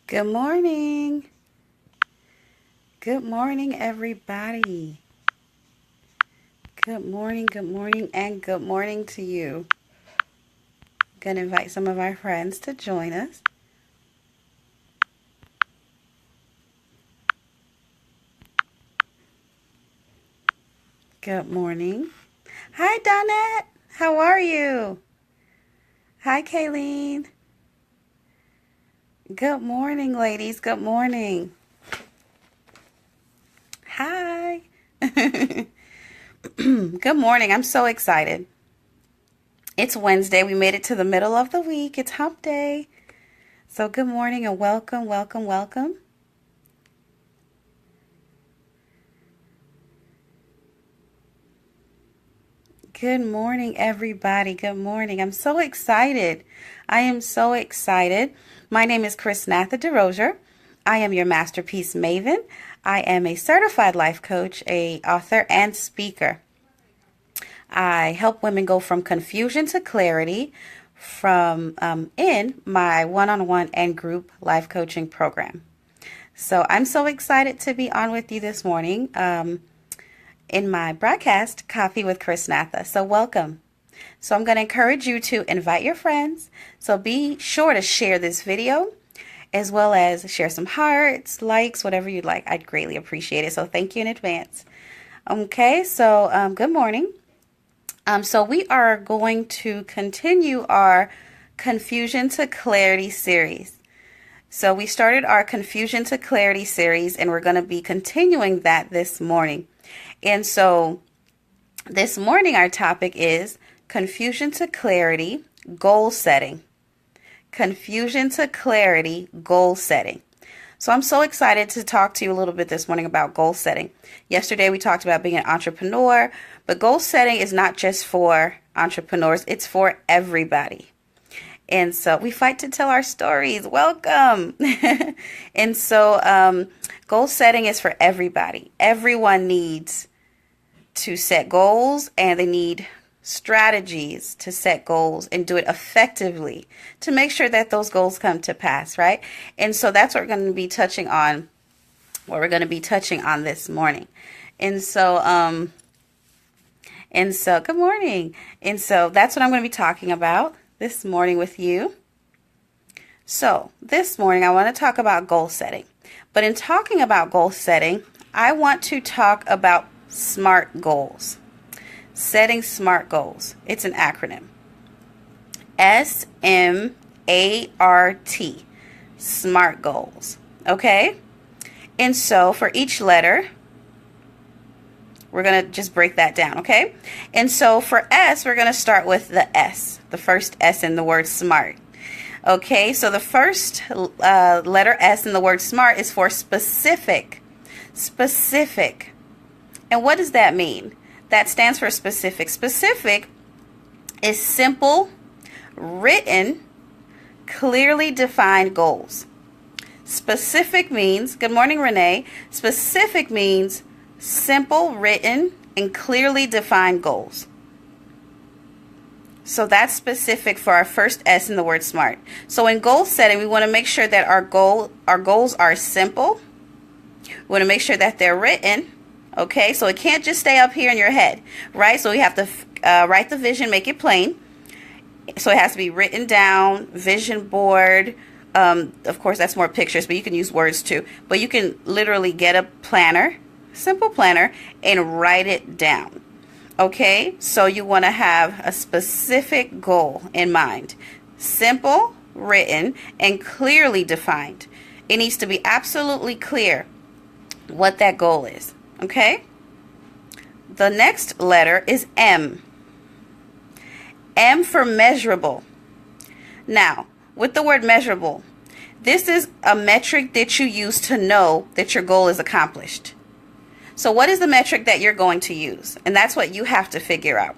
Good morning. Good morning, everybody. Good morning, and good morning to you. I'm going to invite some of our friends to join us. Good morning. Hi, Donette. How are you? Hi, Kayleen. Good morning, ladies. Good morning. Hi. Good morning. I'm so excited. It's Wednesday. We made it to the middle of the week. It's hump day. So good morning and welcome. Good morning, everybody. Good morning. I'm so excited. I am so excited. My name is Chrisnatha Derosier. I am your masterpiece maven. I am a certified life coach, a author, and speaker. I help women go from confusion to clarity in my one-on-one and group life coaching program. So I'm so excited to be on with you this morning. In my broadcast, Coffee with Chrisnatha. So welcome. So I'm going to encourage you to invite your friends. So be sure to share this video as well as share some hearts, likes, whatever you'd like. I'd greatly appreciate it. So thank you in advance. Okay, so good morning. So we are going to continue our Confusion to Clarity series. So we started our Confusion to Clarity series and we're going to be continuing that this morning. And so this morning our topic is confusion to clarity, goal setting. Confusion to clarity, goal setting. So I'm so excited to talk to you a little bit this morning about goal setting. Yesterday we talked about being an entrepreneur, but goal setting is not just for entrepreneurs, it's for everybody. And so we fight to tell our stories. Welcome. And so goal setting is for everybody. Everyone needs to set goals and they need strategies to set goals and do it effectively to make sure that those goals come to pass, right? And so that's what we're going to be touching on, this morning. And so good morning. And so that's what I'm going to be talking about this morning with you. So this morning I want to talk about goal setting. But in talking about goal setting, I want to talk about SMART goals. Setting SMART goals. It's an acronym. SMART. SMART goals. Okay? And so for each letter, we're going to just break that down, okay? And so for S, we're going to start with the S, the first S in the word SMART. Okay, so the first letter S in the word SMART is for specific. Specific. And what does that mean? That stands for specific. Specific is simple, written, clearly defined goals. Specific means, good morning, Renee. Specific means simple, written, and clearly defined goals. So that's specific for our first S in the word SMART. So in goal setting, we want to make sure that our goals are simple. We want to make sure that they're written. Okay, so it can't just stay up here in your head, right? So we have to write the vision, make it plain. So it has to be written down, vision board. Of course, that's more pictures, but you can use words too. But you can literally get a planner, simple planner, and write it down. Okay, so you want to have a specific goal in mind. Simple, written, and clearly defined. It needs to be absolutely clear what that goal is. Okay? The next letter is M. M for measurable. Now, with the word measurable, this is a metric that you use to know that your goal is accomplished. So what is the metric that you're going to use? And that's what you have to figure out.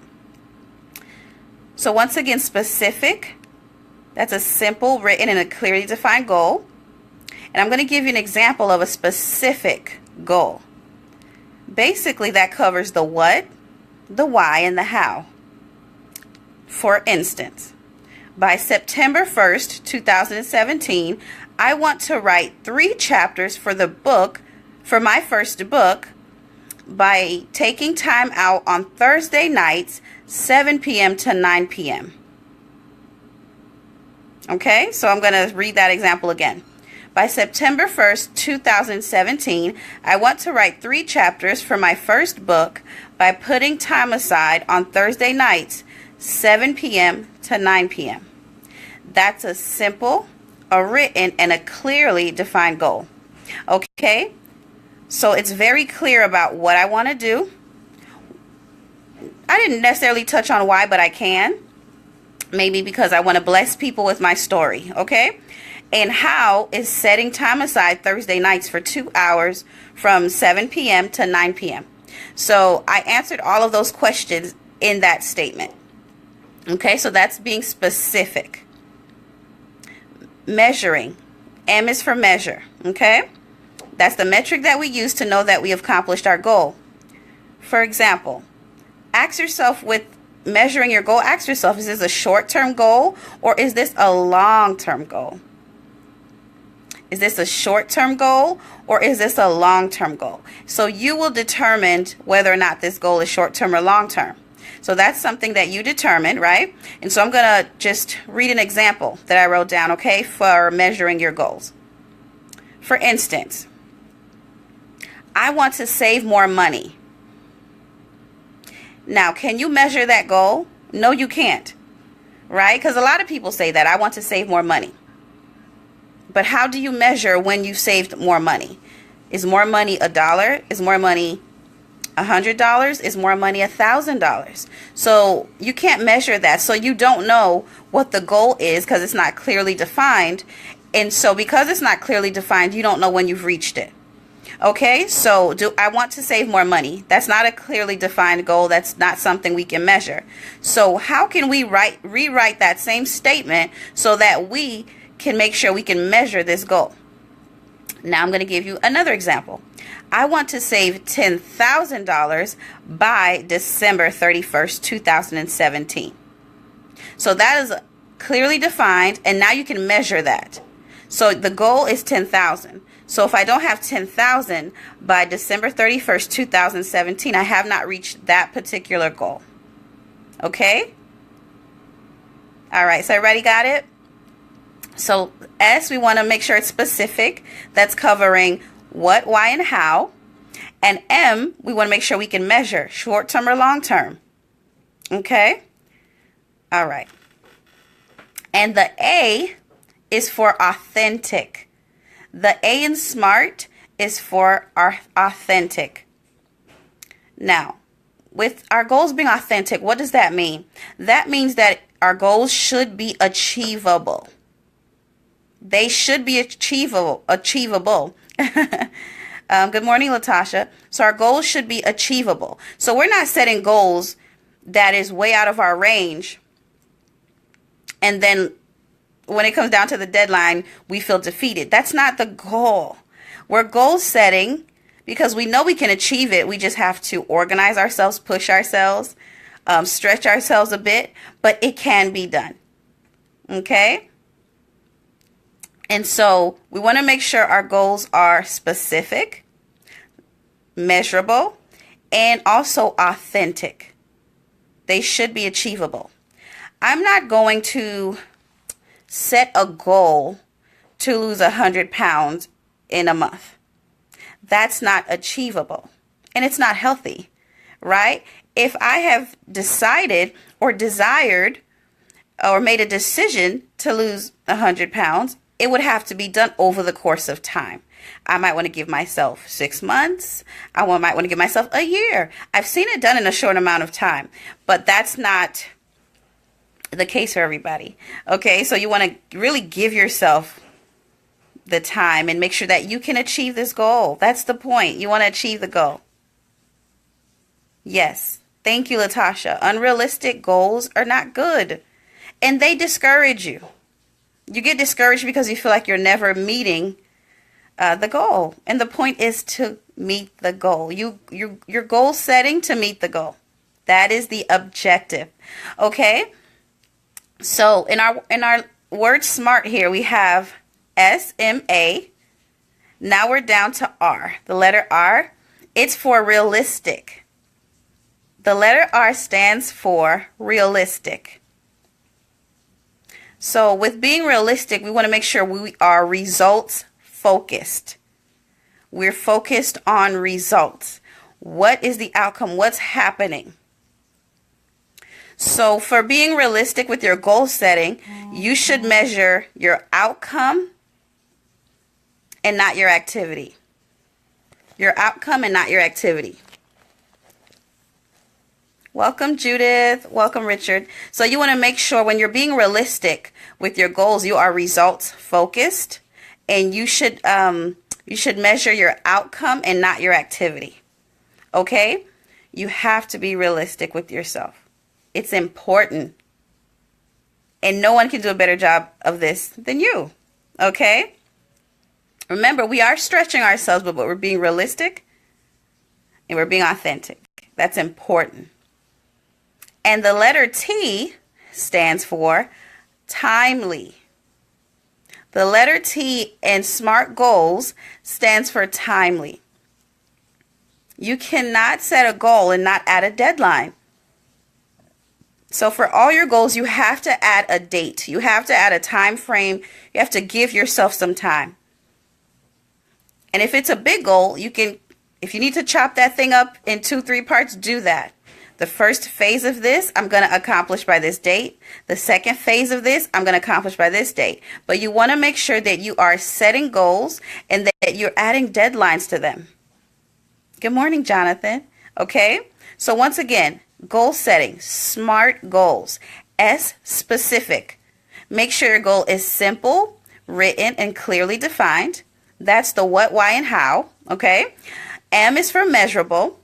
So once again, specific. That's a simple, written, and a clearly defined goal. And I'm going to give you an example of a specific goal. Basically, that covers the what, the why, and the how. For instance, by September 1st, 2017, I want to write 3 chapters for my first book, by taking time out on Thursday nights, 7 p.m. to 9 p.m. Okay, so I'm going to read that example again. By September 1st, 2017, I want to write 3 chapters for my first book by putting time aside on Thursday nights, 7 p.m. to 9 p.m. That's a simple, a written, and a clearly defined goal. Okay, so it's very clear about what I want to do. I didn't necessarily touch on why, but I can. Maybe because I want to bless people with my story, okay? And how is setting time aside Thursday nights for 2 hours from 7 p.m. to 9 p.m. So I answered all of those questions in that statement. Okay, so that's being specific. Measuring. M is for measure, okay? That's the metric that we use to know that we have accomplished our goal. For example, ask yourself with measuring your goal, ask yourself, is this a short-term goal or is this a long-term goal? Is this a short-term goal or is this a long-term goal? So you will determine whether or not this goal is short-term or long-term. So that's something that you determine, right? And so I'm going to just read an example that I wrote down, okay, for measuring your goals. For instance, I want to save more money. Now, can you measure that goal? No, you can't, right? Because a lot of people say that, I want to save more money. But how do you measure when you saved more money? Is more money $1? Is more money $100? Is more money $1,000? So you can't measure that. So you don't know what the goal is because it's not clearly defined. And so because it's not clearly defined, you don't know when you've reached it. Okay, so do I want to save more money? That's not a clearly defined goal. That's not something we can measure. So how can we rewrite that same statement so that we can make sure we can measure this goal? Now I'm going to give you another example. I want to save $10,000 by December 31st, 2017. So that is clearly defined, and now you can measure that. So the goal is 10,000. So if I don't have 10,000 by December 31st, 2017, I have not reached that particular goal. Okay? All right, so everybody got it? So S, we want to make sure it's specific. That's covering what, why, and how. And M, we want to make sure we can measure short-term or long-term. Okay? All right. And the A is for authentic. The A in SMART is for our authentic. Now, with our goals being authentic, what does that mean? That means that our goals should be achievable. They should be achievable. Good morning, Latasha. So our goals should be achievable. So we're not setting goals that is way out of our range. And then when it comes down to the deadline, we feel defeated. That's not the goal. We're goal setting because we know we can achieve it. We just have to organize ourselves, push ourselves, stretch ourselves a bit, but it can be done. Okay? And so we want to make sure our goals are specific, measurable, and also authentic. They should be achievable. I'm not going to set a goal to lose 100 pounds in a month. That's not achievable. And it's not healthy, right? If I have decided or desired or made a decision to lose 100 pounds, it would have to be done over the course of time. I might want to give myself 6 months. I might want to give myself a year. I've seen it done in a short amount of time, but that's not the case for everybody. Okay, so you want to really give yourself the time and make sure that you can achieve this goal. That's the point. You want to achieve the goal. Yes. Thank you, Latasha. Unrealistic goals are not good, and they discourage you. You get discouraged because you feel like you're never meeting the goal. And the point is to meet the goal. Your goal setting to meet the goal. That is the objective. Okay? So in our word SMART here, we have S-M-A. Now we're down to R. The letter R, it's for realistic. The letter R stands for realistic. So with being realistic, we want to make sure we are results focused. We're focused on results. What is the outcome? What's happening? So for being realistic with your goal setting, you should measure your outcome and not your activity. Your outcome and not your activity. Welcome, Judith. Welcome, Richard. So you want to make sure when you're being realistic with your goals, you are results focused, and you should measure your outcome and not your activity. Okay? You have to be realistic with yourself. It's important. And no one can do a better job of this than you. Okay? Remember, we are stretching ourselves, but we're being realistic and we're being authentic. That's important. And the letter T stands for timely. The letter T in SMART goals stands for timely. You cannot set a goal and not add a deadline. So for all your goals, you have to add a date. You have to add a time frame. You have to give yourself some time. And if it's a big goal, if you need to chop that thing up in 2-3 parts, do that. The first phase of this, I'm going to accomplish by this date. The second phase of this, I'm going to accomplish by this date. But you want to make sure that you are setting goals and that you're adding deadlines to them. Good morning, Jonathan. Okay? So once again, goal setting, SMART goals. S, specific. Make sure your goal is simple, written, and clearly defined. That's the what, why, and how. Okay? M is for measurable.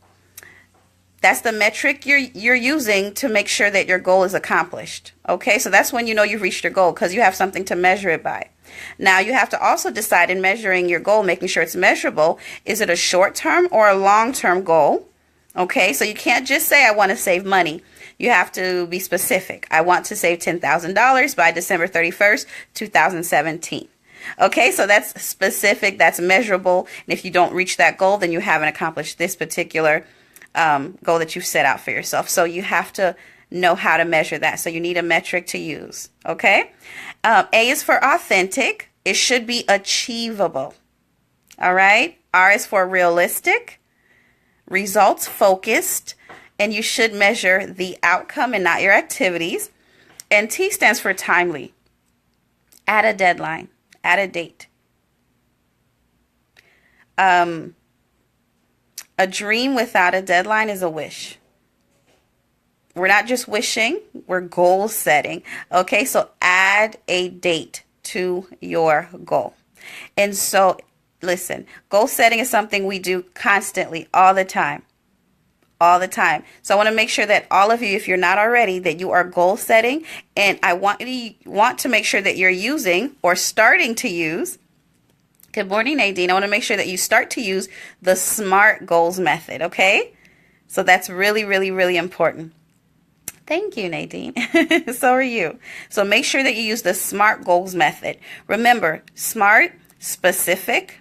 That's the metric you're using to make sure that your goal is accomplished. Okay, so that's when you know you've reached your goal, because you have something to measure it by. Now you have to also decide in measuring your goal, making sure it's measurable, is it a short-term or a long-term goal? Okay, so you can't just say I want to save money. You have to be specific. I want to save $10,000 by December 31st, 2017. Okay, so that's specific, that's measurable, and if you don't reach that goal, then you haven't accomplished this particular goal that you've set out for yourself. So you have to know how to measure that. So you need a metric to use. Okay. A is for authentic. It should be achievable. All right. R is for realistic, results focused, and you should measure the outcome and not your activities. And T stands for timely. Add a deadline. Add a date. A dream without a deadline is a wish. We're not just wishing, we're goal setting. Okay, so add a date to your goal. And so, listen, goal setting is something we do constantly, all the time. All the time. So I want to make sure that all of you, if you're not already, that you are goal setting. And I want to make sure that you're using or starting to use. Good morning, Nadine. I want to make sure that you start to use the SMART goals method, okay? So that's really, really, really important. Thank you, Nadine. So are you. So make sure that you use the SMART goals method. Remember, SMART, specific,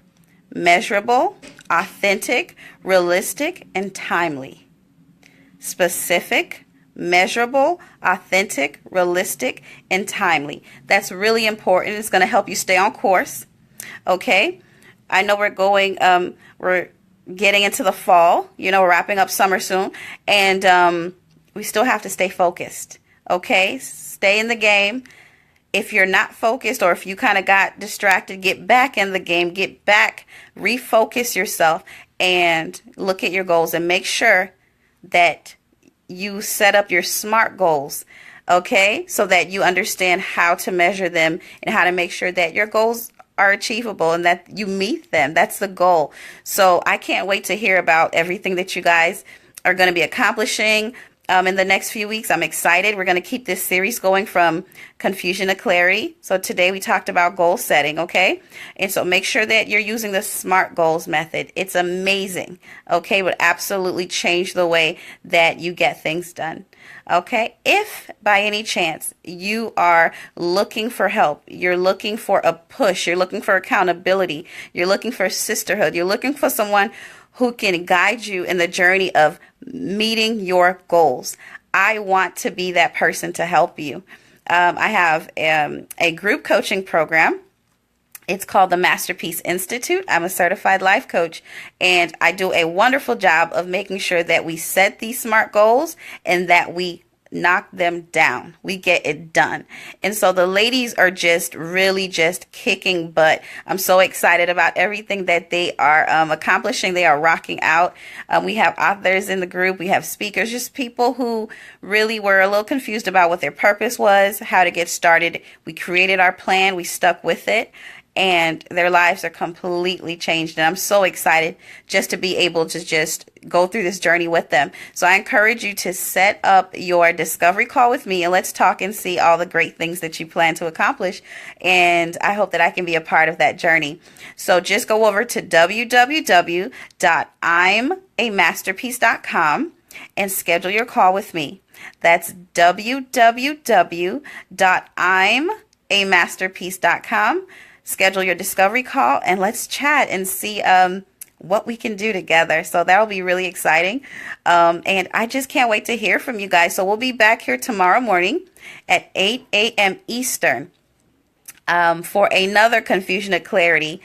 measurable, authentic, realistic, and timely. Specific, measurable, authentic, realistic, and timely. That's really important. It's going to help you stay on course. Okay, I know we're getting into the fall, we're wrapping up summer soon, and we still have to stay focused. Okay, stay in the game. If you're not focused, or if you kind of got distracted, get back in the game, get back, refocus yourself, and look at your goals and make sure that you set up your SMART goals. Okay, so that you understand how to measure them and how to make sure that your goals are achievable and that you meet them. That's the goal. So I can't wait to hear about everything that you guys are going to be accomplishing in the next few weeks. I'm excited. We're going to keep this series going from confusion to clarity. So today we talked about goal setting, okay? And so make sure that you're using the SMART goals method. It's amazing, okay? It would absolutely change the way that you get things done, okay? If by any chance you are looking for help, you're looking for a push, you're looking for accountability, you're looking for sisterhood, you're looking for someone who can guide you in the journey of meeting your goals, I want to be that person to help you. I have a group coaching program. It's called the Masterpiece Institute. I'm a certified life coach, and I do a wonderful job of making sure that we set these SMART goals and that we knock them down. We get it done. And so the ladies are just really just kicking butt. I'm so excited about everything that they are accomplishing. They are rocking out. We have authors in the group. We have speakers, just people who really were a little confused about what their purpose was, how to get started. We created our plan. We stuck with it, and their lives are completely changed. And I'm so excited just to be able to just go through this journey with them. So I encourage you to set up your discovery call with me, and let's talk and see all the great things that you plan to accomplish. And I hope that I can be a part of that journey. So just go over to www.imamasterpiece.com and schedule your call with me. That's www.imamasterpiece.com. Schedule your discovery call, and let's chat and see what we can do together. So that'll be really exciting. And I just can't wait to hear from you guys. So we'll be back here tomorrow morning at 8 a.m. Eastern for another Confusion to Clarity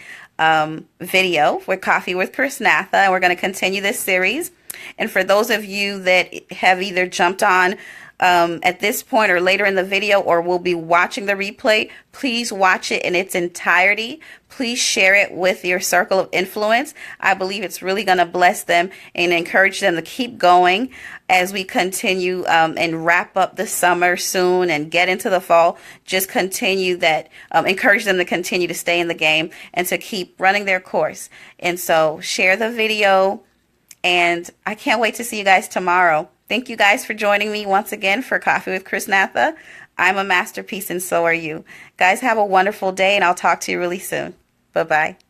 video with Coffee with Chrisnatha. And we're going to continue this series. And for those of you that have either jumped on at this point or later in the video, or will be watching the replay, please watch it in its entirety. Please share it with your circle of influence. I believe it's really going to bless them and encourage them to keep going as we continue and wrap up the summer soon and get into the fall. Just continue that, encourage them to continue to stay in the game and to keep running their course. And so share the video, and I can't wait to see you guys tomorrow. Thank you guys for joining me once again for Coffee with Chrisnatha. I'm a masterpiece, and so are you. Guys, have a wonderful day, and I'll talk to you really soon. Bye-bye.